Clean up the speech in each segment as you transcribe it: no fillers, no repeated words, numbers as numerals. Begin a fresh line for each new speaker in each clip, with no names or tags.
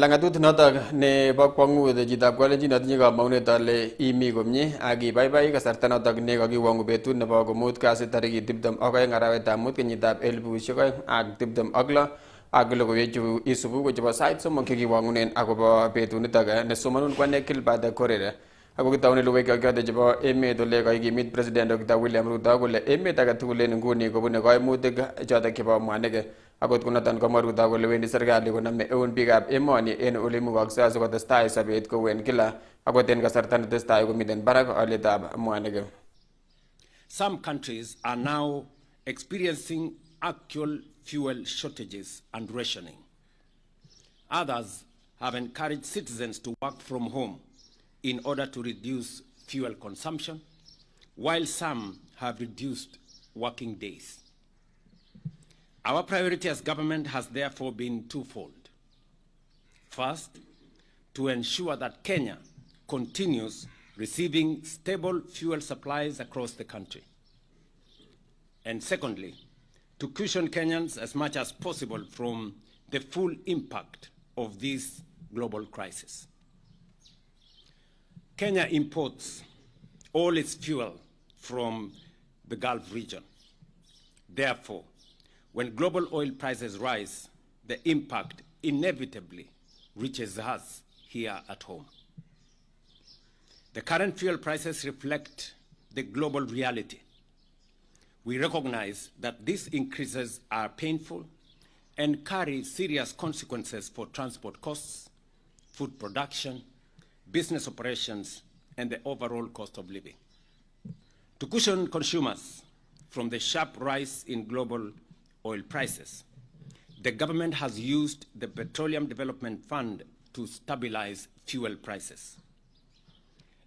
Langatut notok ne bo kwangut chitab kalenjin atinye kamang'unet ale imi komye ak ibaibai kasarta notok ne kakiwang'u betut nebo komut kasi tarikit 22 arawetab mut kenyitab 2026 ak logoiwechu isubu ko chebo sait somok chekiwang'unen akobo betunitok nesomanun kwane Gilbert Korir. Ako kitaune logoiwek chotok chebo emet ole kaikimit President Dr. William Ruto kole emet age tugul en nguni kobune kaimutik chotok chebo mwanik. Akot kunoton komwa Ruto kole wendi serikali koname eun biikab emoni en ole imukoksei asikotestai sobet kou en kila akot en kasarta netestai komiten barak olietab mwanik.
Some countries are now experiencing actual fuel shortages and rationing. Others have encouraged citizens to work from home in order to reduce fuel consumption, while some have reduced working days. Our priority as government has therefore been twofold. First, to ensure that Kenya continues receiving stable fuel supplies across the country. And secondly, to cushion Kenyans as much as possible from the full impact of this global crisis. Kenya imports all its fuel from the Gulf region. Therefore, when global oil prices rise, the impact inevitably reaches us here at home. The current fuel prices reflect the global reality. We recognize that these increases are painful and carry serious consequences for transport costs, food production, business operations, and the overall cost of living. To cushion consumers from the sharp rise in global oil prices, the government has used the Petroleum Development Fund to stabilize fuel prices.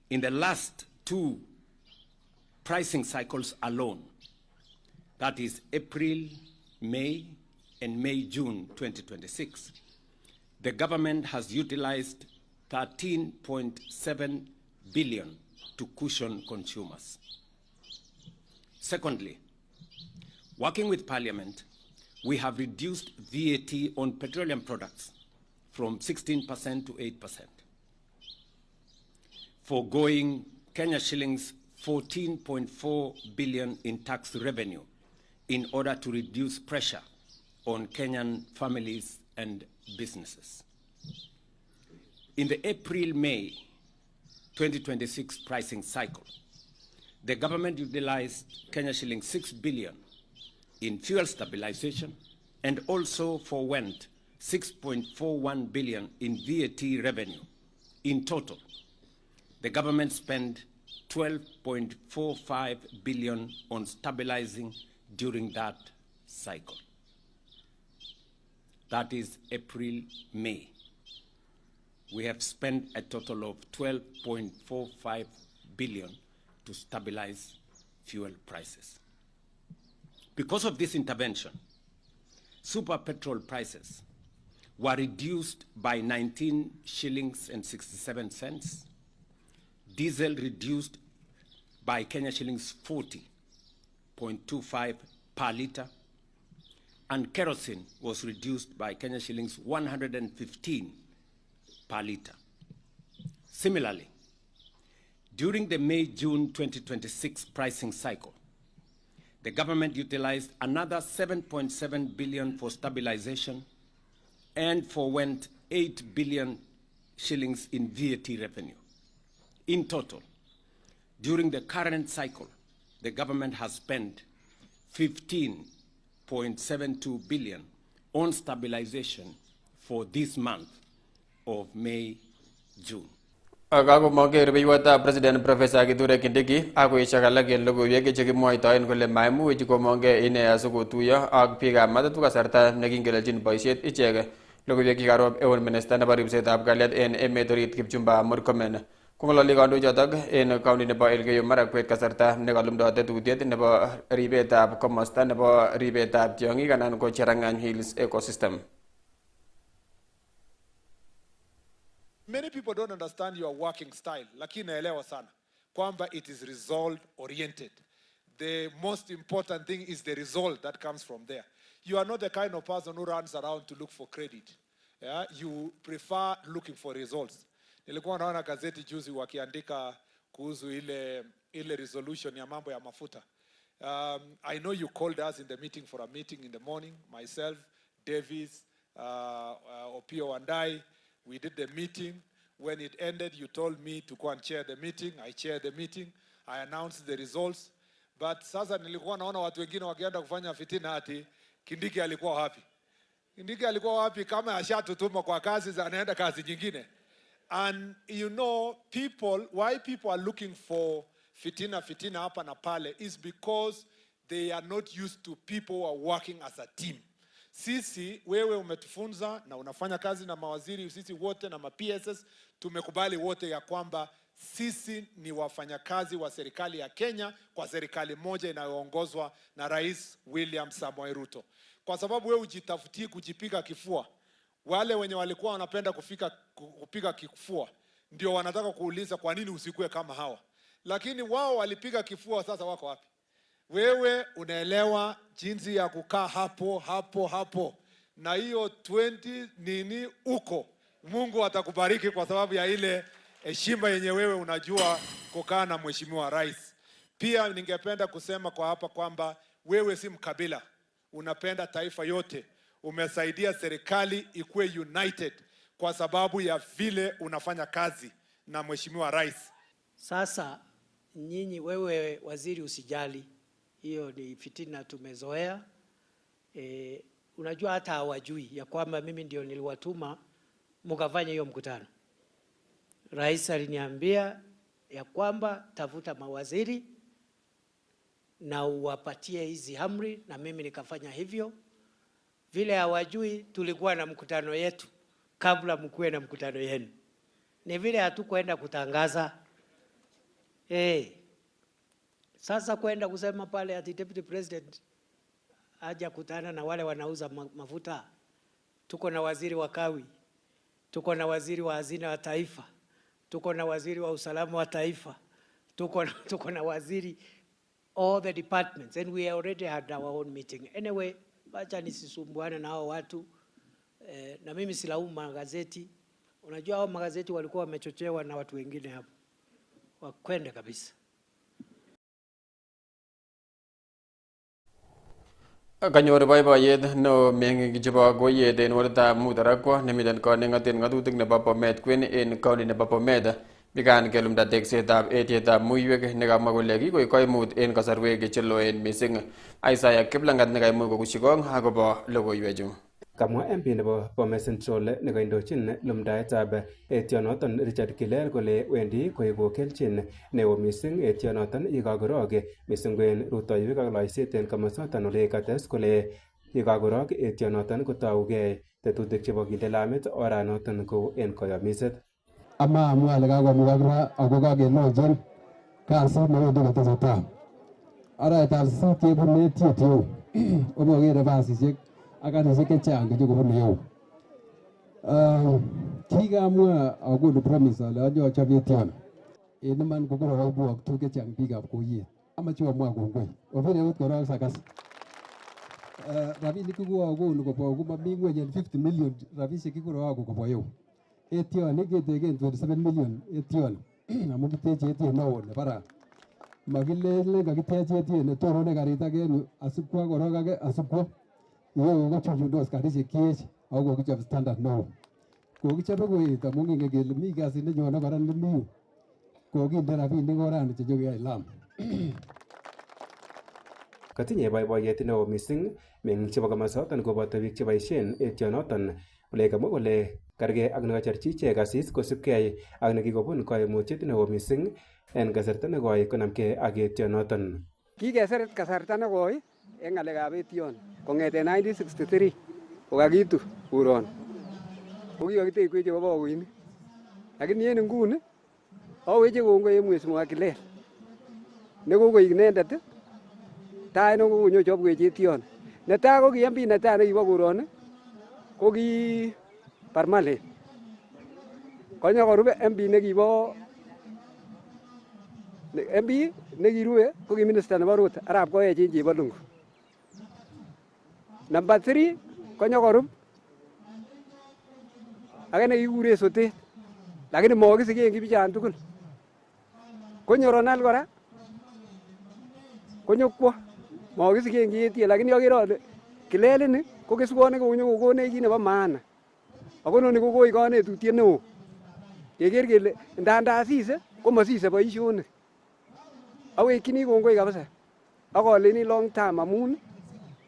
In the last two pricing cycles alone, that is April, May, and May-June 2026, the government has utilized 13.7 billion to cushion consumers. Secondly, working with Parliament, we have reduced VAT on petroleum products from 16% to 8%, foregoing Kenya shillings 14.4 billion in tax revenue in order to reduce pressure on Kenyan families and businesses. In the April-May 2026 pricing cycle, the government utilized Kenya shilling 6 billion in fuel stabilization and also forwent 6.41 billion in VAT revenue. In total, the government spent 12.45 billion on stabilizing during that cycle. That is April-May. We have spent a total of 12.45 billion to stabilize fuel prices. Because of this intervention, super petrol prices were reduced by 19 shillings and 67 cents, diesel reduced by Kenya shillings 40.25 per litre, and kerosene was reduced by Kenya shillings 115 per litre. Similarly, during the May-June 2026 pricing cycle, the government utilized another 7.7 billion for stabilization and forwent 8 billion shillings in VAT revenue. In total, during the current cycle, the government has spent 15.72 billion on stabilization for this month of May-June.
Ako maker beiwatab President Professor Kithure Kindiki ako ishak alak en logoiwek chekimwoitoen kole maimuch komongei ine asikotuiyo ak biikab matatu kasarta nekingeleljin boisiet ichek. Logoiwek chekarob eun Minister nebo ribsetab kalyet en emet orit Kipchumba Murkomen. Kong'ololi kandoichotok en county nebo Elgeyo Marakwet kasarta nekalumdoi tetutiet nebo ribetab komosta nebo ribetab tiong'ik anan ko Cherang'any Hills Ecosystem.
Many people don't understand your working style, lakini naelewa sana kwamba it is result oriented. The most important thing is the result that comes from there. You are not the kind of person who runs around to look for credit. yeah, you prefer looking for results. Nilikuwa naona gazeti juzi wakiandika kuhusu ile resolution ya mambo ya mafuta. I know you called us in the meeting for a meeting in the morning, myself, Davis, Opio and I, we did the meeting. When it ended, you told me to go and chair the meeting. I chaired the meeting. I announced the results. But sasa nilikuwa naona watu wengine wakienda kufanya fitina ati Kindiki alikuwa wapi. Kindiki alikuwa wapi kama ashatutuma kwa kazi za anaenda kazi nyingine. And you know, why people are looking for fitina hapa na pale is because they are not used to people who are working as a team. Sisi, wewe umetufunza na unafanya kazi na mawaziri, sisi wote na ma-PSS, tumekubali wote ya kwamba sisi ni wafanyakazi wa serikali ya Kenya kwa serikali moja inayoongozwa na Rais William Samoei Ruto. Kwa sababu wewe ujitafutie kujipiga kifua. Wale wenye walikuwa wanapenda kupiga kifua ndio wanataka kuuliza kwa nini usikue kama hawa. Lakini wao walipiga kifua, sasa wako wapi? Wewe unaelewa jinsi ya kukaa hapo na hiyo 20 nini uko. Mungu atakubariki kwa sababu ya ile heshima yenye wewe unajua kukaa na mheshimiwa rais. Pia ningependa kusema kwa hapa kwamba wewe si mkabila, unapenda taifa yote. Umesaidia serikali ikuwe united kwa sababu ya vile unafanya kazi na mheshimiwa rais.
Sasa nyinyi, wewe waziri, usijali, hiyo ni fitina tumezoea. Unajua hata hawajui ya kwamba mimi ndio niliwatuma mkafanya hiyo mkutano. Rais aliniambia ya kwamba tafuta mawaziri na uwapatie hizi amri, na mimi nikafanya hivyo. Vile hawajui, tulikuwa na mkutano yetu kabla mkuwe na mkutano yenu. Ni vile hatukwenda kutangaza. Sasa kwenda kusema pale ati Deputy President aja kutana na wale wanauza mafuta. Tuko na waziri wa kawi, tuko na waziri wa hazina wa taifa, tuko na waziri wa usalama wa taifa, tuko na waziri, all the departments, and we already had our own meeting. Anyway, bacha nisisumbuane na hao watu. Na mimi silaumu magazeti. Unajua hao magazeti walikuwa wamechochewa na watu wengine hapo. Wakwenda kabisa.
Kanyor boiboiyet no mengi chebo goyet en wertab Mutarakwa nemiten konengaten ngatutik nebo Bomet Queen en county nebo Bomet. Bikan kelumda teksetab etietab muiwek nekamwa kole kikoik koimut en kasarwek cheloen missing. Aasai Kiplangat nekaimuch kokushikong akobo logoiwechu.
Kamwa MP nebo Bomet Central nekaindochin lumdaetab etionoton Richard Kilel kole wendi koiku kelchin neo missing etionoton yekakorok missing en rutoiwek ak loiset en komosoton ole kates kole yekakorok etionoton kotougei tetutik chebo kinde lamit oranoton kou en koyomiset.
Amwa ale kakomukak ra ako kakelochin kasit newendi kotesetai. Arawetab sisit kebune etiet yeu obokere basisiek ak kasisiek chechang chekobune yeu. Kikamwa akonu promise ale anyochop etion. En iman kokoroibwok tuguk chechang biikab koyet. Amache amwa kongoi. Obire eut korok sakas. Rabinik kokokonu kobwa komami ngweny en 50 million rabisiek kikoroku kobwa yeu. Etion keteken 27 million etion. Amu kiteche etiet neo nebo ra. Makilele kakitech etiet netorone karit ake en yu asipkwa korok ake asipkwa. Yeu kochuchundos karisiek kiech ako kokichop standard neo. Kokichope koet amu kingen kele mi kasit nenyone kora nemi yu. Kokinde rabinik orani chenyokeyai lam.
Katinye boiboiyet neo missing meng'ik chebo komosoton koboto biik cheboisien etionoton ole kamwa kole kargei ak nekacherchi ichek asis kosipkei ak nekikobun koimutiet neo missing en kasarta nekoi konamgei ak etionoton.
Kikeseret kasarta nekoi en ng'alekab etion kong'eten 1963 kokakitu kuron kokikakitekwech chebo bakoinik, lakini en nguni aweche kongoi en mheshimiwa Kilel nekokoik inendet tai nekokonyochopwech etion. Netai ko ki MP netai nekibo koroni ko ki Barmale, konyokorube MP nekirube ko ki minister nebo road Arap Koech en Chebalungu. Number 3 konyokorub age nekikuren sotet lakini mokisigen kibichan tugul konyo Ronald kora konyokwo mokisigen kietie lakini akere ale kilelini ko keswonik konyo kokonech kit nebo maana ako noni ko koi kanetutiet neo keker kele ndandasise komasise boisionik awekchini kongoi kabisa akoleni long term amun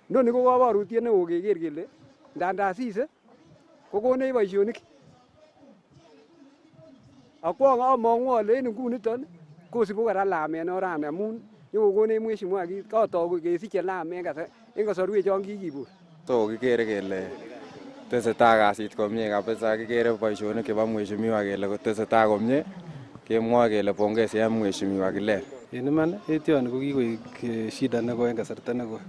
noni ko kabarutiet neo keker kele ndandasise kokonech boisionik akwong among'u ale en nguniton kosibu kora lam en orani amun nyokokonech mheshimiwa kit katoku kesiche lam en kasarwek chon kikibur.
So kikere kele tesetai kasit komie kabisa, kikere boisionik chebo mheshimiwa kele kotesetai komie, kemwoe kele pongezi en mheshimiwa Kilel.
En iman etioni ko kikoik shida nekoi en kasarta nekoi.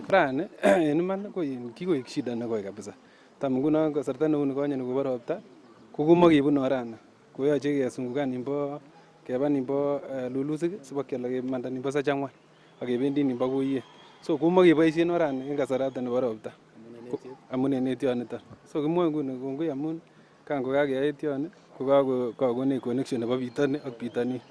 Rani en iman ko kikoik shida nekoi kabisa. Tam ngunon kasarta neu nikonye nikobo ropta ko komakebun orani. Koyoche kesungukan nimbo keba nimbo Lulusik sibakyal kemanda nimbo Sachangwan ak kebendi nimbo Koiye. So komakeboisien orani en kasarata nebo ropta. Amun en etionito. So kimwoe nguni kongoi amun kan kokakeyai etioni ko kakonech connection nebo bitoni ak bitoni.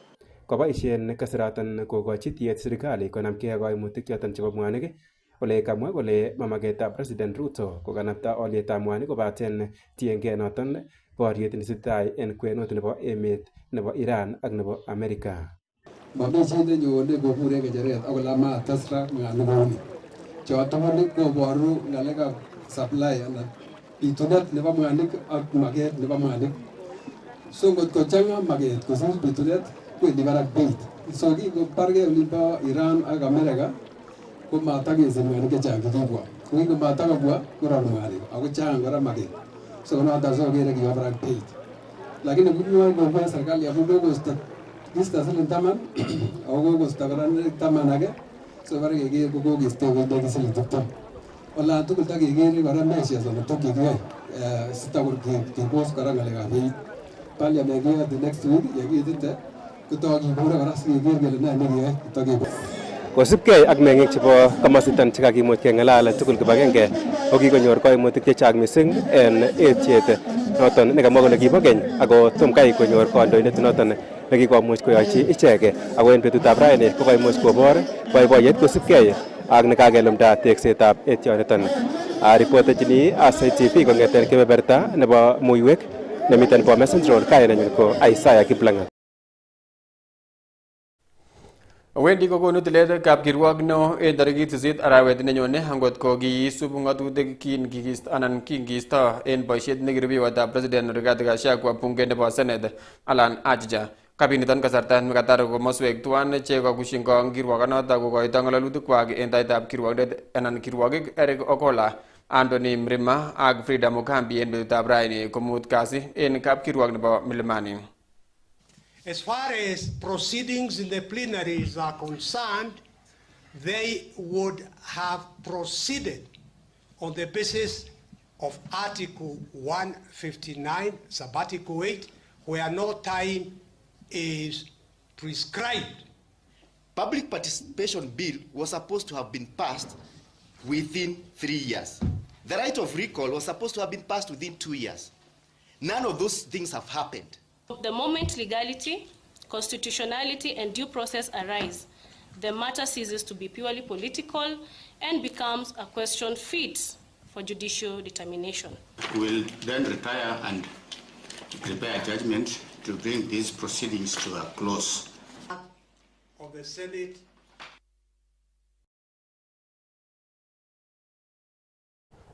Koboisien kasaratan kokochi tiet serikali konamkei ak kaimutik choton chebo mwanik ole kamwa kole mamaketab President Ruto kokanapta olietab mwanik kobaten tiengei noton boriet netesetai en kwenut nebo emet nebo Iran ak nebo Amerika.
Mami chi nenyone kobure ngecheret akole matasra mwanik kouni. Choton koboru ngalekab supply anan bitunet nebo mwanik ak maket nebo mwanik. So ngot kochang'a maket kosir bitunet kwendi barak beit. So kikobargei olimbo Iran ak Amerika ko matakesir mwanik chechang kikibwa. Ko kikomatakobwa koror mwanik ako chang kora maket. So noton so kere kiwa barak beit. Lakini kumwoe kongoi serikali amu kokosto kista siling 10 ako kokosto kora 10 age. So bara keker ko kokesto koinde siling 20. Olan tugul takekere kora measures anan tokikiyai sitakebos kora ngalekab beit. Parliament the next week yekiitite kotokibure kora sikeker kele ne nekiyai kotokibure. Kosipkei ak meng'ik chebo komositon chekakimuch keng'alal tugul kibagenge ko kikonyor kaimutik chechang missing en etiet noton nekamwa kole kibo keny ako tom kai konyor kandoindet noton nekikomuch koyochi ichek ako en betutab raini ko kaimuch kobor boiboiyet kosipkei ak nekakelumda teksetab etionito. Ripotechini Aasai TV kong'eten kebeberta nebo Muiwek nemiten Bomet Central, kainenyin ko Aasai Kiplang'at.
Wendi kokonu tilet kapkirwok neo en tarikit 8 arawet nenyone angot ko kiisub ng'atutik kingiisto en boisiet nekirubeiwotab President Rigathi Gachagua bunge nebo Senate Alan Ajija. Kabiniton kasarta nekatar komoswek tuan chekakushin kirwokonoto kokoito ng'ololutikwak en taitab kirwokindet anan kirwokik Eric Ogolla, Anthony Mrima ak Frida Mugambi en betutab raini komut kasi en kapkirwok nebo Milimani.
As far as proceedings in the plenaries are concerned, they would have proceeded on the basis of Article 159, Sub-Article 8, where no time is prescribed.
Public participation bill was supposed to have been passed within 3 years. The right of recall was supposed to have been passed within 2 years. None of those things have happened.
The moment legality, constitutionality, and due process arise, the matter ceases to be purely political and becomes a question fit for judicial determination.
We will then retire and prepare a judgment to bring these proceedings to a close.
Of the Senate.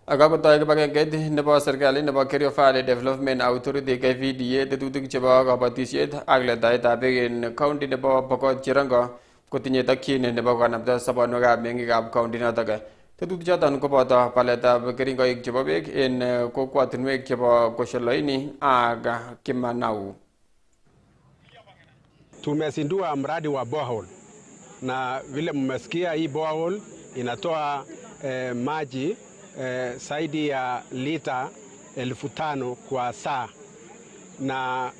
Akakotoi kibagengeit nebo serikali nebo Kerio Valley Development Authority KVDA tetutik chebo kabatisiet ak letaetab beek en county nebo Pokot Cherongo kotinye tokyin nebo kanapta sobonwekab meng'ikab county notok. Tetutik choton koboto paletab keringoik chebo beek en kokwatinwek chebo Kosholoini ak Kimanau.
Tumezindua mradi wa borehole na vile mmesikia hii borehole inatoa maji zaidi ya lita 5,000 kwa saa, na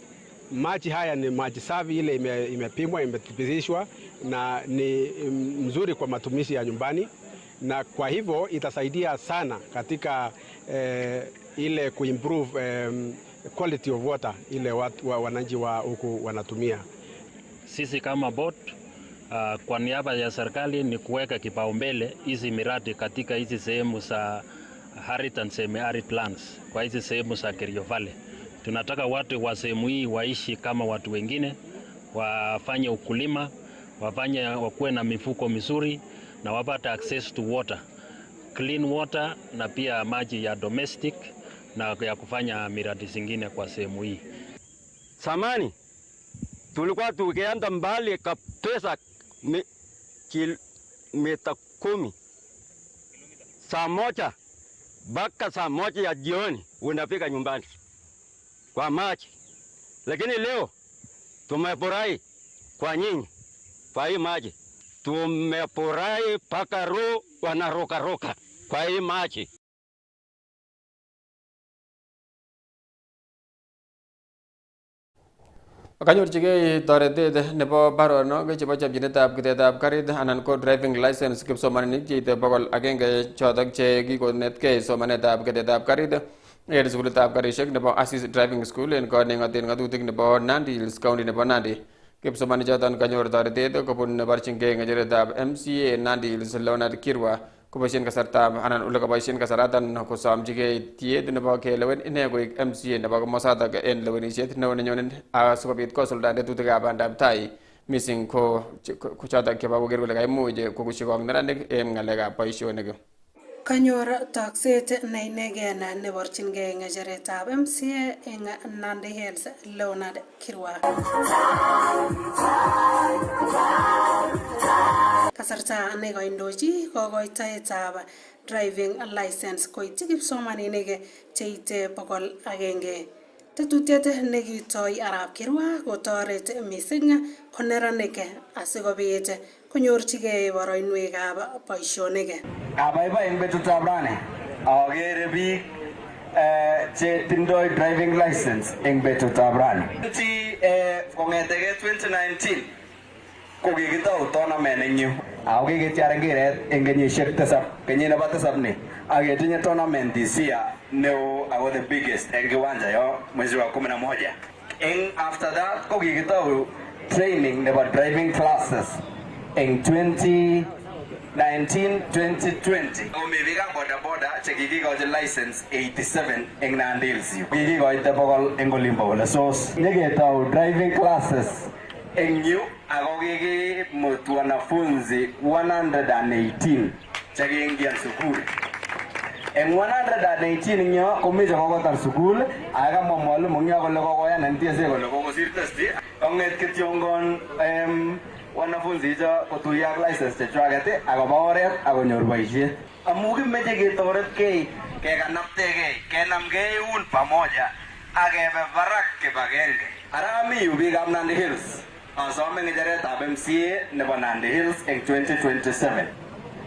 maji haya ni maji safi, ile imepimwa, imethibitishwa na ni mzuri kwa matumizi ya nyumbani, na kwa hivyo itasaidia sana katika ile kuimprove quality of water ile wananchi wa huku wanatumia.
Sisi kama board kwa niaba ya serikali ni kuweka kipaumbele hizi miradi katika hizi sehemu za arid and semi-arid lands, kwa hizi sehemu za Kerio Valley. Tunataka watu wa sehemu hii waishi kama watu wengine, wafanye ukulima, wakuwe na mifuko mizuri na wapate access to water, clean water na pia maji ya domestic na ya kufanya miradi zingine kwa sehemu hii.
Samani tulikuwa tukienda mbali kabisa kilomita 10 saa moja mpaka saa moja ya jioni unafika nyumbani kwa maji, lakini leo tumefurahi kwa nyinyi kwa hii maji, tumefurahi mpaka roho wanaroka kwa hii maji.
Kanyorchigei toretet nebo baronok chebo chopchinetab ketetab karit anan ko driving license kipsomaninik cheite 100 chotok che kikonetkei somanetab ketetab karit en sukulitab karishek nebo Aasai Driving School en koning'oten ng'atutik nebo Nandi Hills County nebo Nandi. Kipsomanichoton kanyor toretet kobun neborchingei ng'echeretab MCA Nandi Hills Leonard Kirwa koboisien kasartab anan ole koboisien kasaratan kosomchigei tiet nebo kelewen ine koik MCA nebo komosatak en lewenisiet neo nenyonen asikobit kosulda tetutikab bandab tai missing ko chotok chebo koker kole kaimuch kokushikok neranik en ng'alekab boisionik.
Kanyor takset neinegen neborchingei ng'echeretab MCA eng Nandi Hills Leonard Kirwa. Kasarta nekoindochi kokoitoetab driving license koityi kipsomaninik cheite 100. Tetutiet nekitoi Arap Kirwa kotoret missing ko neranik asikobit konyorchigei boroinwekab boisionik.
Abaibai eng betutab rani agere biik che tindoi driving license eng betutab rani. Kong'etege 2019 ko kikitou tournament eng yu. Ako kiketyar ngeret eng kenyisiek 7, kenyit nebo 7 ni. Ak ketinye tournament this year neo ako the biggest eng kiwanja yo mwezi wa 11. Eng after that ko kikitou training nebo driving classes eng 2019-2020. Komi biikab bodaboda che kikikochi license 87 eng Nandi Hills yu. Kikikoite 100 eng olimbo Ole Sos. Nyiketou driving classes eng yu ako kikimut wanafunzi 118 che kiingian sukul. Eng 118 eng yo komi che kokotar sukul, akamwa mwalimu eng yo kole kokoyan NTSA kole kokosir testi. Kong'et kityongon wanafunzi icho kotuyo ak license chechwaket akoba oret akonyor boisiet. Amu kimeche ketoretkei, kekanaptegei, kenamgei eun pamoja akebe barak kibagenge. Ara ami yu biikab Nandi Hills asome ng'echeretab MCA nebo Nandi Hills eng 2027.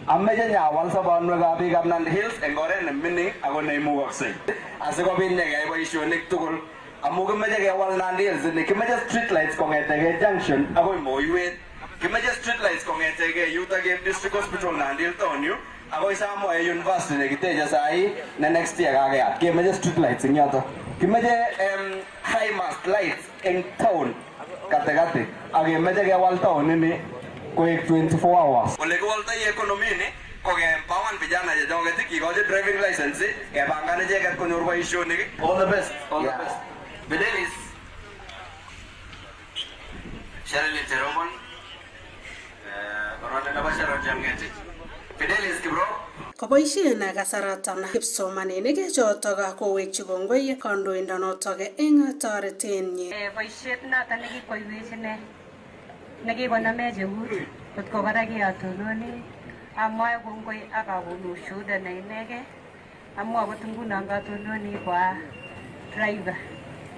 Ameche nyawal sobonwekab biikab Nandi Hills eng oret nemining ako neimukoksei asikobit nyekeyai boisionik tugul. Amu kimeche kewal Nandi Hills ni, kimeche street lights kong'etege junction akoi Moiwet. Kimeche street lights kong'etege yutok eng District Hospital Nandi Hills town yu akoi Samoei University nekiteche sahi ne next year kakeyat. Kemeche street lights eng yoto. Kimeche high mast lights eng town katikati. Ak kemeche kewal town ini koek 24 hours. Ole kiwaldoi economy ni ko ke-empower vijana chechoket kikochi driving license kepangan icheket konyor boisionik. All the best. All the best. Fidelis Sherili Terobon Ronda nebo Sharon Jamgeti Fidelis Kibro.
Koboisien kasaratan kipsomaninik chotok kowekyi kongoi kandoindonotok eng toretenyi.
Boisiet noto nekikoiwech ine nekikonamech eut kotko kora kiatononi amwae kongoi ak akonu ushuhuda neinegei amwa akot nguno katononi kwa driver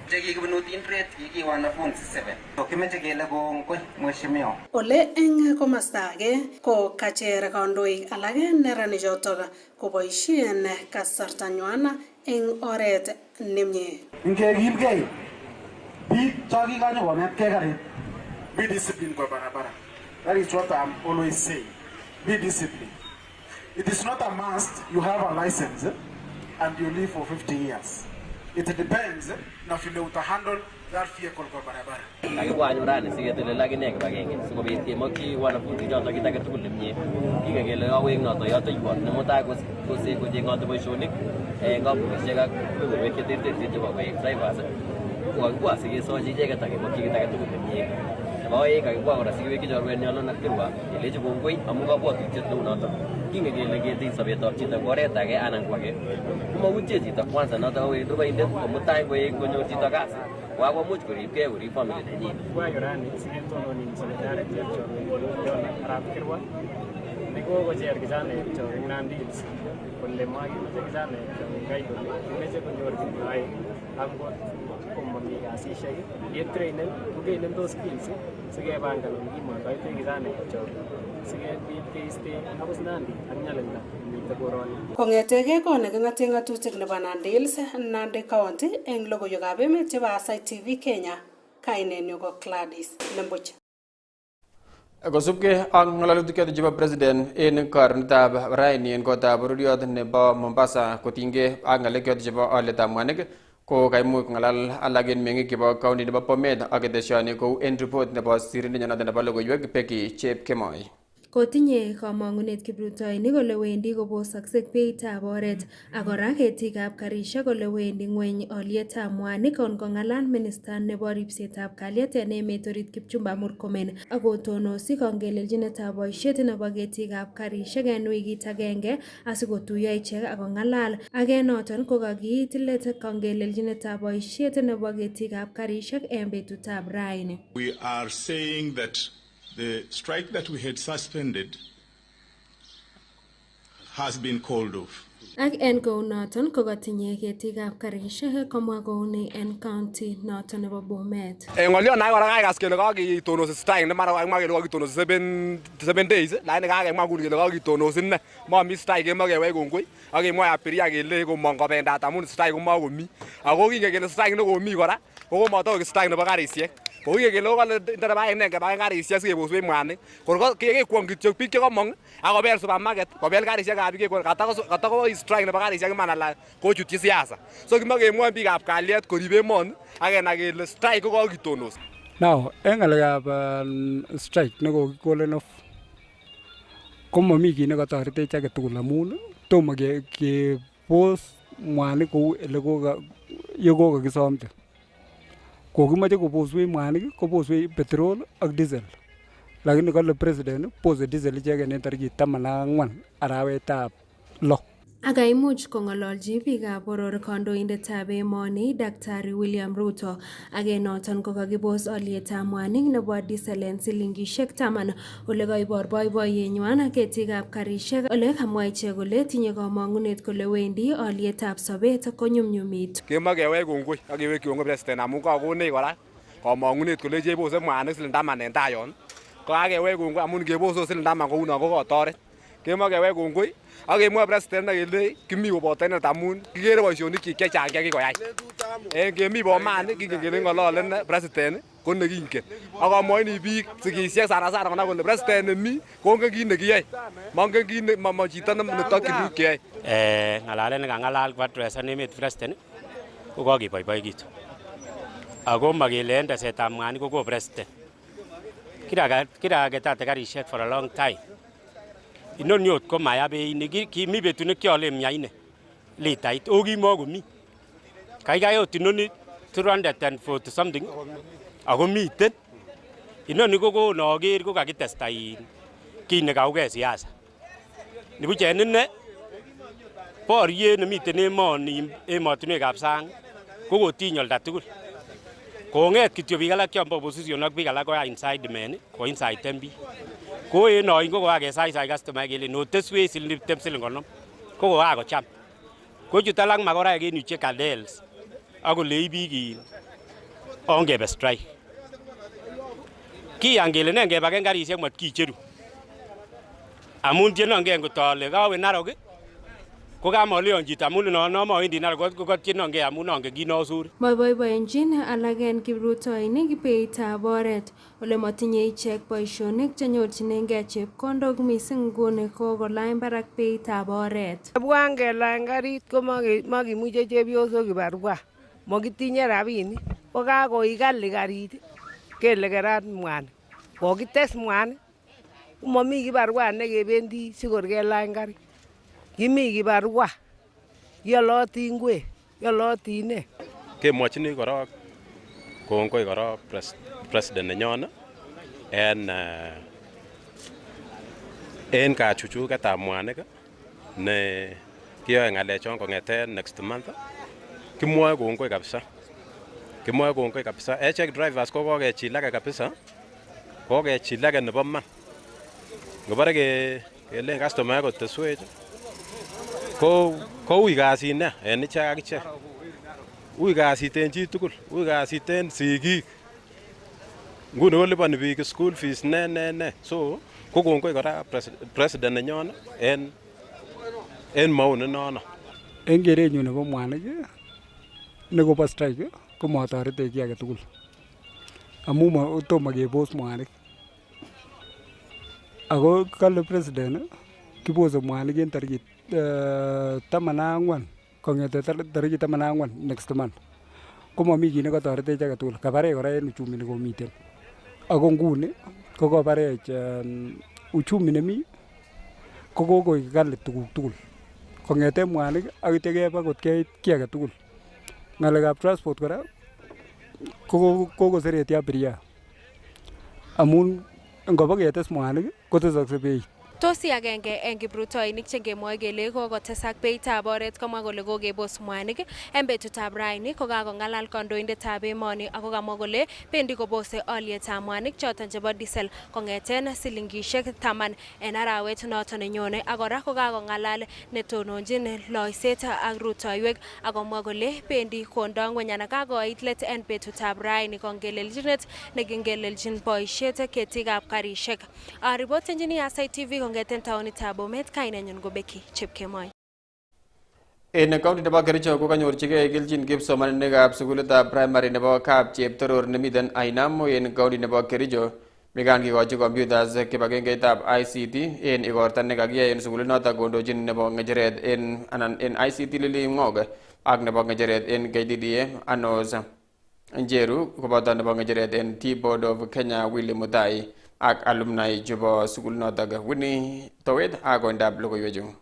chekikibunu tindret kiki wanafunzi 7. Kimeche kele kongoi mheshimiwa.
Ole eng komasta age ko kacher kandoik alak neranichotok koboisien kasartanywan eng oret nemie.
Ngekilgei biik chokikonye konetkei karit, be disciplined kwa barabara. That is what I'm always saying. Be disciplined. It is not a must you have a license
and you live for 50 years. It depends na vile utahandle that vehicle kwa barabara.
Kakibwa nyurani siketile lakini kibagenge sikobit kemakyi wanafunzi choto kit age tugul nemie. Kikekele kawek noto yoto yuot nemutai kocheng'oti boisionik kampunishek ak kebeberwek cheterterchin chebo koek drivers. Kokakibwa sikesochi icheket akemakyi kit age tugul nemie. Nebo oeng kakibwa kora sikewekyi chorwenyo Leonard Kirwa kelechi kongoi amu kabwatutiet neu noto. Kingekele ketech sobetab chito eng oret age anan ko age komautie chito kwanza noto kowendi rubainet komutai koek konyor chito kasi wakomuch koribgei korib family nenyin.
Rani sigetononi solidarity ak chorwenyo Arap Kirwa nekokocher kijanaekcho eng Nandils kole makimeche kijanaekcho ngai kole kimeche konyor kimnoe akot komami kasisiek yetrainen kokeilendos skills sikepangan olekimondoi kijanaekcho sikebit keiste akot Nandi ak nyalilda nemite koroni.
Kongetegei kot neking'ate ng'atutik nebo Nandils, Nandi County eng logoiwekab emet chebo Aasai TV Kenya, kainenyu ko Gladys Lembuch.
Kosubkei ak ng'alalutik choto chebo president en karnetab raini en kotab bororiot nebo Mombasa kotinygei ak ng'alek choto chebo olietab mwanik ko kaimuch ng'alal alak en meng'ik chebo county nebo Bomet ak ketesioni kou en report nebo sirindenyo noto nebo logoiwek Becky Chepkemoi.
Kotinye kamang'unet kiprutoinik kole wendi kobosoksek beitab oret ak kora ketikab karishek kole wendi ng'weny olietab mwanik kong'alal minista nebo ripsetab kalyet en emet orit Kipchumba Murkomen ak kotonosi kong'elelchinetab boisiet nebo ketikab karishek en wikit agenge asikotuiyo ichek ak kong'alal ak en noton ko kakiit let kong'elelchinetab boisiet nebo ketikab karishek en betutab raini.
We are saying that the strike that we had suspended has been called off.
Ak en kounoton ko katinye ketikab karishek komwa kouni en county noton nebo Bomet.
Ng'olyon age kora kakas kele kakitonosi strike ne mara kakimwa kele kakitonosi 7 days lakini kakemwa nguni kele kakitonosi ine mami strike kemwa kewech kongoi ak kemwa abiria kele komong kobendat amun strike komakomi ako kingekele strike nekomi kora kokomotok strike nebo karisiek. Kokikele kole nderebaek ne kebaen karisiek sikeboswech mwanik kor kekwong kityo biik chekomong akobel supermarket kobel karisiekab biik katako strike nebo karisiek iman ala kochutyi siasa. So kimakemwoe biikab kalyet korib emoni ak kenai kele strike kokakitonos.
Now eng ngalekab strike nekokikolen off komami kiy nekatoretech age tugul amun tomo kebos mwanik kou yekokakisomte. Kokimache koboswech mwanik koboswech petrol ak diesel lakini kale president bose diesel icheken en tarikit 14 arawetab 6.
Akaimuch kong'ololchi biikab boror kandoindetab emoni Daktari William Ruto ak en noton ko kakibos olietab mwanik nebo diesel en silingishek 10 ole kaibor boiboiyenywan ketikab karishek ole kamwa ichek kole tinye kamang'unet kole wendi olietab sobet konyumnyumit.
Kemwa kewech kongoi ak kewekyi kongoi president amun kakonech kora kamang'unet kole chebose mwanik siling 10 en tayon. Ko akewech kongoi amun kebosok siling 10 kouno ko kotoret. Kemwa kewech kongoi ak kemwa president kele kimi koboto inendet amun kikere boisionik kyik chechang chekikoyai. Kemi bomani kingen kele ng'ololen president ko nekingen. Ak amwoini biik sikisiek sana kona kole president nemi kongen kit nekiyoe. Mongen kit ma chito netokyin biik keyai.
Ng'alalet nekang'alal koadresan emet president ko kakeboiboikitu. Ako makele en tesetab mwanik ko president. Kiraketate karisiek for a long time. Inoni ot ko maya beinik kimi betut nekiolen 100 litait okimokomi kaikai ot inoni 240 something ako miten inoni kokonoker ko kakitesta kiy nekaugei siasa nibuch en ine boriet nemiten emotinwekab sang kokotiny olda tugul kong'et kityo biik alak chombo opposition ak biik alak ko inside men ko inside tembi ko en oin ko kokakesai customer kele noteswech siling 20 siling 50 ko kokakocham ko chut alak makoraek en yu che cadels ak kolei biik ongebe strike kiyan kele nen kebaken karisiek mat kicheru amun tienon ngen kotole kawe Narok ko kamolyon chito amun nomowendi nar kotienongei amun onge kinosur.
Moboiboenjin alak en kiprutoinik beitab oret ole motinye ichek boisionik chenyorchinengei chepkondok missing nguni kokolany barak beitab oret.
Bwan kelany karit ko makimuche chepyosok kibarua, mokitinye rabinik ko kakoik kali karit kele kerat mwanik, kokites mwanik momi kibarua nekebendi sikor kelany karit. Kimi kibarua yoloti ngwek, yoloti ne.
Kemwochini korok kongoi korok president nenyon en kachuchuketab mwanik ne kiyoe ng'alechon kong'eten next month. Kimwoe kongoi kabisa. Kimwoe kongoi kabisa. Echek drivers ko kokechilake kabisa. Kokechilake nebo man. Ngobore kelen customer koteswech ko ui kasit ne en ichek ak ichek. Ui kasit en chi tugul, ui kasit en sigik. Nguni koliponi biik school fees ne. So ko kongoi kora president nenyon en mauni nono.
En kerenyun nebo mwanik nekobo strike ko motoretech kiy age tugul. Amun tomo kebos mwanik. Ako kale president kibose mwanik en tarikit 14 kong'ete tarikit 14 next month. Ko momi kiy nekotoretech age tugul. Kabarech kora en uchumi nekomiten. Ako nguni ko kobarech uchumi nemi ko kokoik kali tuguk tugul. Kong'eten mwanik ak ityo keba kot keit kiy age tugul. Ng'alekab transport kora ko kokosereti abiria. Amun ngobo ketes mwanik kotesokse beit.
Tos agenge en kiprutoinik chengemwoe kele kokotesak beitab oret komwa kole kokebos mwanik en betutab raini kokakong'alal kandoindetab emoni ako kamwa kole bendi kobose olietab mwanik choton chebo diesel kong'eten silingishek 10 en arawet noton nenyone ak kora kokakong'alal netononjin loiset ak rutoiwek akomwa kole bendi kondo ngweny anan kakoit let en betutab raini kongelelchinet nekingeleljin boisiet ketikab karishek. Ripotenjini Aasai TV kong'eten taonitab Bomet, kainenyin ko Becky Chepkemoi.
En county nebo Kericho ko kanyorchigei kelchin kipsomaninikab sukulitab primary nebo Kap Cheptoror nemiten Ainamo en county nebo Kericho. Mikan kikochi computers kibagengeitab ICT en igorta nekakiyai en sukulinoto kondochin nebo ng'echeret en ICT Liling'og ak nebo ng'echeret en KDDA Anos Njeru koboto nebo ng'echeret en T-Board of Kenya Willy Mutai ak alumni chebo sukulinoto. Winnie Towet ak koindab logoiwechu.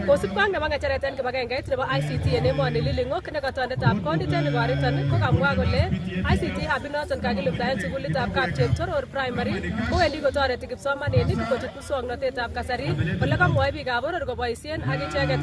Kosipkei ak nebo ng'echeret en kibagengeit nebo ICT en emoni Liling'ok nekotondetab kondit en igoriton kokamwa kole ICT hub inoton kakilipta en sukulitab Kap Cheptoror primary kowendi kotoreti kipsomaninik kochut muswoknotetab kasari ole kamwoe biikab boror koboisien ak icheket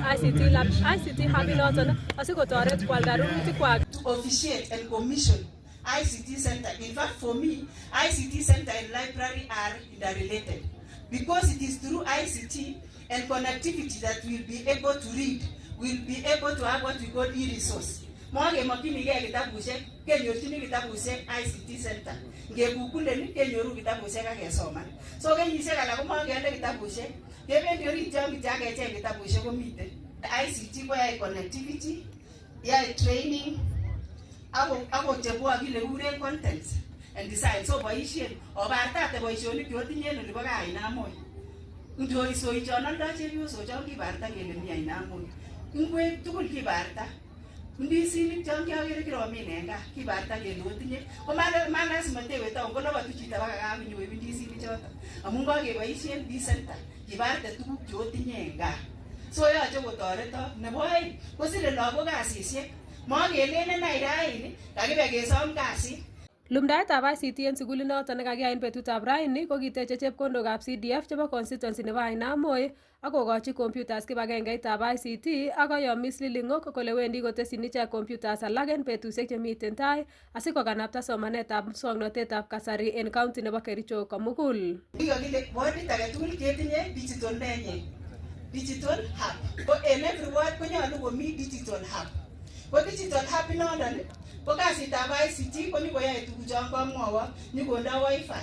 ICT hub inoton asikotoret kwalda rurutikwak.
Officiate and commission ICT center. In fact, for me, ICT center and library are interrelated because it is through ICT and connectivity that we'll be able to read, we'll be able to have what we call e-resource. Mwage makinigei kitabushek, kenyorchini kitabushek ICT center. Ngegoogle kenyoru kitabushek ak kesoman. So kenyisiek alak ko magende kitabushek, kebendi orit yon kityo akecheng kitabushek komiten. ICT koyae connectivity, yae training, ako chebwa kile kuren content and design. So boisien obartate boisionik chotinye en olibo gaa Ainamoi. Ndoi chon aldo chepyosok chon kibarta kele mi Ainamoi. Ngwek tugul kibarta. Ndisinik chon kiakere kiromin en gaa kibarta kele otinye. Ko malasima tewe taon koloboti chito baka gaa konyokoib ndisinik choton. Amun kakeboisien D-center kibarte tuguk chotinye en gaa. So yoche kotoretok. Nebo oeng kosire lagok kasisiek. Mokelelen raini kakibe kesom kasit.
Lumdaetab ICT en sukulinoton nekakiyai en betutab raini ko kiteche chepkondokab CDF chebo constituency nebo Ainamoi ak kokochi computers kibagengeitab ICT ak koyomis Liling'ok kole wendi kotesyin ichek computers alak en betusiek chemiten tai asikokanapta somanetab muswoknotetab kasari en county nebo Kericho komugul.
Kikokile wardit age tugul ketinye digital nenyin, digital hub. Ko en every ward konyolu komi digital hub. Ko digital hub inondon ko kasitab ICT ko nyikoyoe tuguchon komwowo nyikondo wifi.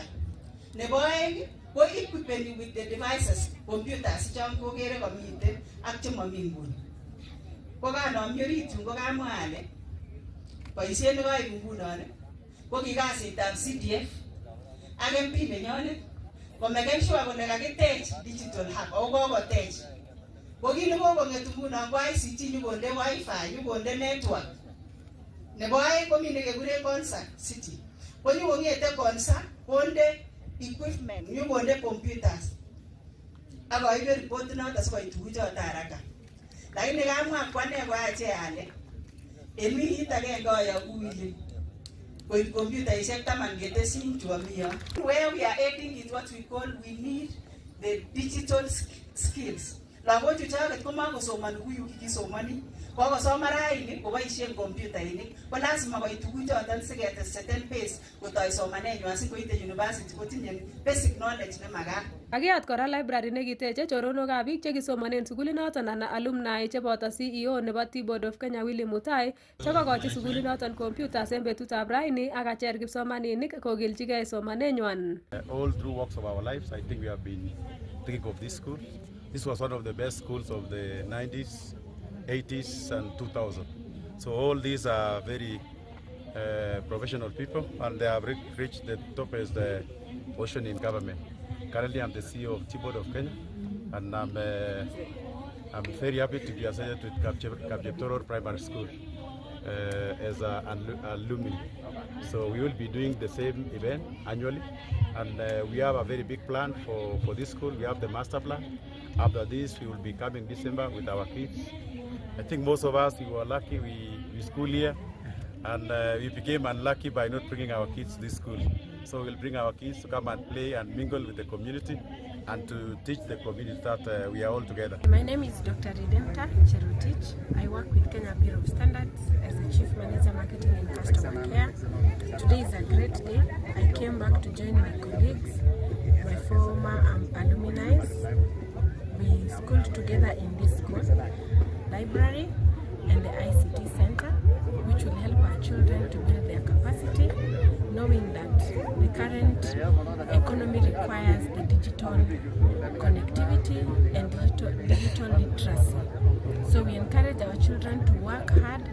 Nebo aeng ko equipment with the devices, computers chon kokere komiten ak chemomi nguni. Ko kanomyo orit yun ko kamwa ale boisiet nekoib ngunon ko ki kasitab CDF ak MP nenyonet komeken sure kole kakitech digital hub ako kokotech. Ko kit nekokong'et ngunon ko ICT nyokonde wifi, nyokonde network. Nebo aeng komi nekekure Konsa City. Ko nyokong'ete Konsa konde equipment, nyokonde computers. Ak koibe report noton sikoit tuguchoton haraka. Lakini kamwa kwane koache ale en wikit agenge ayoku wili koib kompyutaisiek 10 ketesyin chuamiyo. Where we are adding is what we call we need the digital skills. Lagochu chaket komakosomani kuyu kikisomani. Kokosoma raini koboisien kompyutainik. Ko lazima koit tuguchoton siketeseten pace kotoi somanenywan sikoite university kotinye basic knowledge nemakat.
Kakiyat kora library nekiteche choronokab biik chekisomanen sukulinoton ana alumni cheboto CEO nebo T-Board of Kenya Willy Mutai chekokochi sukulinoton computers en betutab raini ak acher kipsomaninik kokiljigei somanenywan.
All through walks of our lives, I think we have been thinking of this school. This was one of the best schools of the 90s, 80s and 2000. So all these are very professional people and they have reached the top as the position in government. Currently I'm the CEO of T-Board of Kenya and I'm very happy to be associated with Kapcheptoror Primary School as an alumni. So we will be doing the same event annually and we have a very big plan for this school. We have the master plan. After this, we will be coming December with our kids. I think most of us, we were lucky, we school here, and we became unlucky by not bringing our kids to this school. So we'll bring our kids to come and play and mingle with the community and to teach the community that we are all together.
My name is Dr. Redempta Cherutich. I work with Kenya Bureau of Standards as the Chief Manager Marketing and Customer Care. Today is a great day. I came back to join my colleagues, my former alumni. We schooled together in this school, library and the ICT center, which will help our children to build their capacity, knowing that the current economy requires the digital connectivity and digital literacy. So we encourage our children to work hard,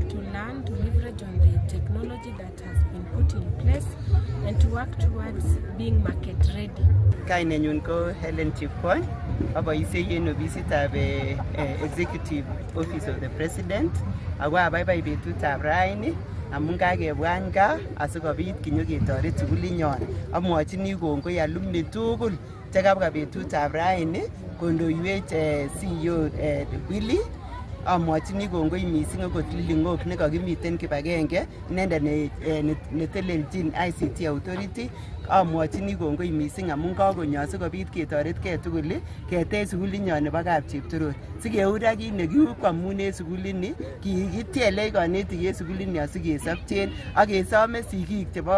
to learn, to leverage on the technology that has been put in place, and to work towards being market ready.
Kainenyun ko Helen Chipkoy, aboisye en ofisitab Executive Office of the President. Ako abaibai betutab raini amun kakebwan gaa asikobit kinyoketoret sukulinyon. Amwochini kongoi alumni tugul chekabwa betutab raini kondoiwech CEO Willy. Amwochini kongoi mising okot Liling'ok nekakimiten kibagenge inendet netelelchin ICT Authority. Amwochini kongoi mising amun kakonyo asikobit ketoretkei tugul ketech sukulinyon nebo Kapcheptoror sikeur ak kit nekiu amun en sukulini kikitielech kanetik en sukulini asikesopchen ak kesome sigik chebo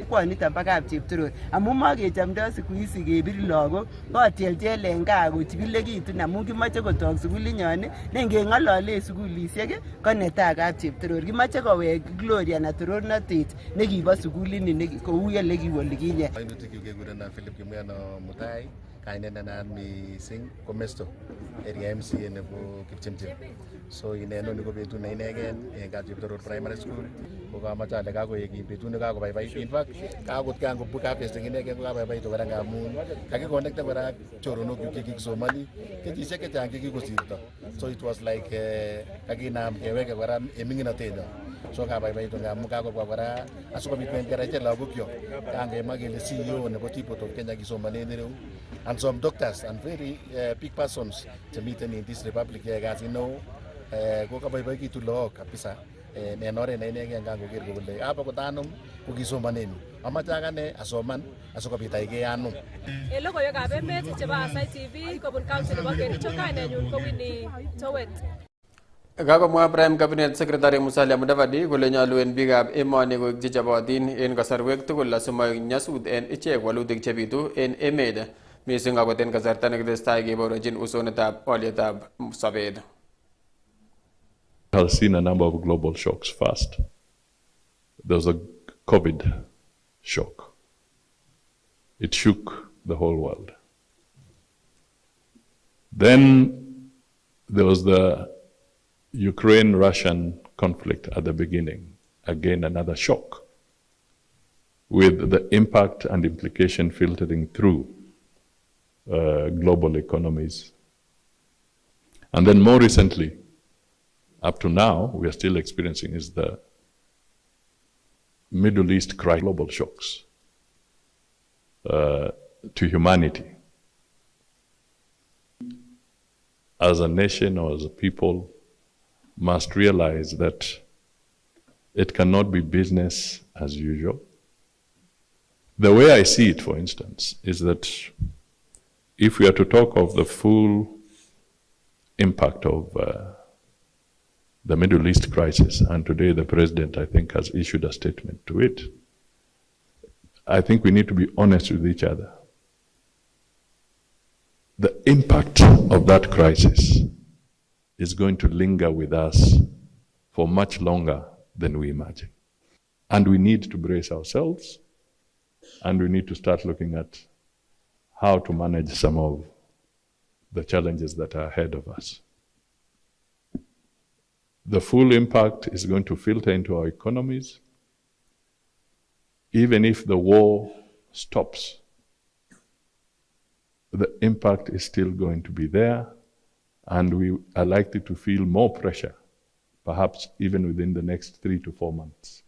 kwoniton bo Kapcheptoror amun makechomdoi siku hizi kebir lagok kotielchel en gaa kochikilekitun amun kimoche kotok sukulinyon nengeng'ololen sukulisiek ko netai Kapcheptoror. Kimoche kowek Gloria na torornotet nekibo sukulini kou elekiu olikinye.
Kainutik kekurenon Philip Kimweno Mutai, kainet nenaat mising ko Mesto, area MCA nebo Kipchimchim. So inenoni ko betut ne inegen en Kapcheptoror Primary School. Ko kamoche ale kakoek betut ne kakobaibait. In fact, kakot kan kobu kapesting inegen ko kabaibaitu kora ngamun kakikonekten kora choronok chekikisomani kenyisiek chechang chekikosirto. So it was like kakinam keweke kora en ming'inotenyon. So kabaibaitu ngamun kakobwa kora asikobit kengerache lagokyok. Kangemwa kele CEO nebo T-Board of Kenya kisomanen ireu and some doctors and very big persons chemiten in this republic yae kasit neo ko kaboiboikitu lagok kabisa en oret ne inegen kangoker kole abakot anum ko kisomanen amache akane asoman asikobit aigei anum.
En logoywekab emet chebo Aasai TV kobun county nebo Kericho, kainenyun ko Winnie Towet.
Kakomwa Prime Cabinet Secretary Musalia Mudavadi kole nyolu en biikab emoni koek chechobotin en kasarwek tugul asimoik nyasut en ichek walutik chebitu en emet mising akot en kasarta nekitestai keborochin usonetab olietab sobet.
Has seen a number of global shocks first. There was a COVID shock. It shook the whole world. Then there was the Ukraine-Russian conflict at the beginning. Again, another shock, with the impact and implication filtering through global economies. And then more recently, up to now, we are still experiencing is the Middle East crisis, global shocks to humanity. As a nation or as a people, must realize that it cannot be business as usual. The way I see it, for instance, is that if we are to talk of the full impact of the Middle East crisis, and today the President, I think, has issued a statement to it, I think we need to be honest with each other. The impact of that crisis is going to linger with us for much longer than we imagine. And we need to brace ourselves, and we need to start looking at how to manage some of the challenges that are ahead of us. The full impact is going to filter into our economies. Even if the war stops, the impact is still going to be there, and we are likely to feel more pressure, perhaps even within the next 3 to 4 months,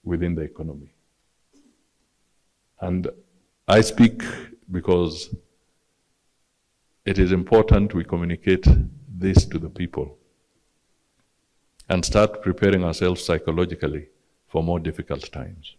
within the economy. And I speak because it is important we communicate this to the people and start preparing ourselves psychologically for more difficult times.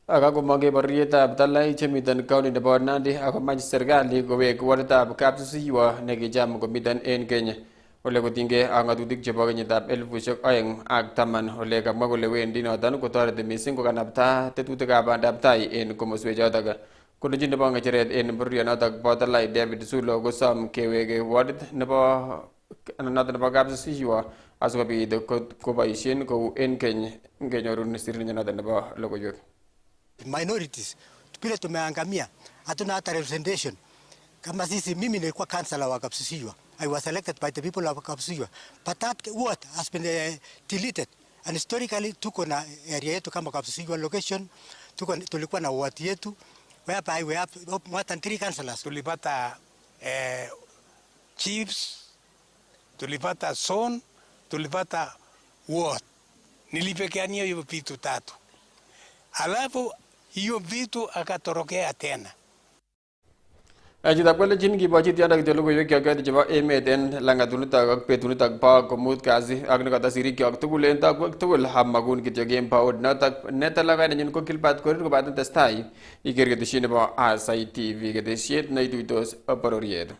Ako makeborietab talai chemiten county nebo Nandi ako mach serikali kowek waletab kapsisiwa nekicham komiten en Kenya ole kotinygei ak ng'atutik chebo kenyitab 2010 ole kamwa kole wendi noton kotoreti missing kokanapta tetutikab bandab tai en komoswechotok. Kondochin nebo ng'echeret en bororionotok bo talai David Sulo kosom keweke wardit nebo noton nebo kapsisiwa asikobit koboisien kou en keny ngenyorun sirininyo noton nebo logoiwek.
Minorities vile tumeangamia, hatuna hata representation. Kama sisi, mimi nilikuwa councillor wa Kapsisiwa. I was elected by the people of Kapsisiwa, but that ward has been deleted. And historically tuko na area yetu kama Kapsisiwa location, tulikuwa na ward yetu whereby we have more than 3 councillors.
Tulipata chiefs, tulipata zone, tulipata ward. Nilipekania hiyo vitu 3. Alafu hiyo vitu akatorokea tena.
Chitab kolechin kibochi tiondo kityo logoiwekyok chebo emet en langatunitok ak betunitok bo komut kasi ak nekata sirikyok tugul en togwek tugul amakun kityo kembout notok netala kainenyin ko Gilbert Korir kobaten testai iker ketesiet nebo Aasai TV, ketesiet neituitos bororiet.